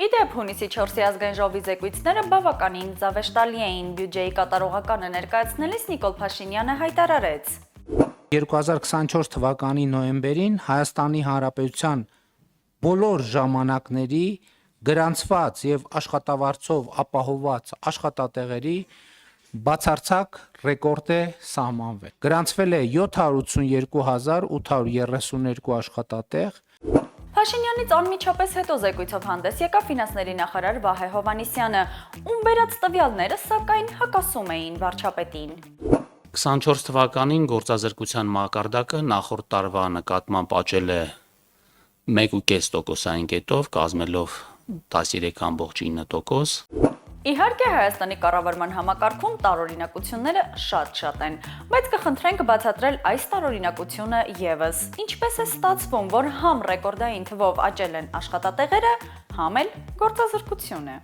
Իդեպ հունիսի 4-ի ազգային ժողովի զեկույցները բավականին զավեշտալի էին, բյուջեի կատարողականը ներկայացնելիս Նիկոլ Փաշինյանը հայտարարեց. 2024 թվականի նոյեմբերին Հայաստանի Հանրապետության բոլոր ժամանակների գրանցված եւ աշխատավարձով ապահովված աշխատատեղերի բացարձակ ռեկորդ է սահմանվել։ Գրանցվել է 782.832 աշխատատեղ։ Փաշինյանից անմիջապես հետո զեկույցով հանդես եկավ ֆինանսների նախարար Վահե Հովհաննիսյանը, ում բերած տվյալները սակայն հակասում էին վարչապետին։ 24 թվականին գործազրկության մակարդակը նախորդ տարվա նկատմամբ աճել է 1.5%-ային կետով, կազմելով 13.9%։ Իհարկե Հայաստանի կառավարման համակարգում տարօրինակությունները շատ են, բայց կխնդրենք բացատրել այս տարօրինակությունը եւս, ինչպես է ստացվում, որ համ ռեկորդային թվով աճել են աշխատատեղերը, համ էլ գործազրկությունը։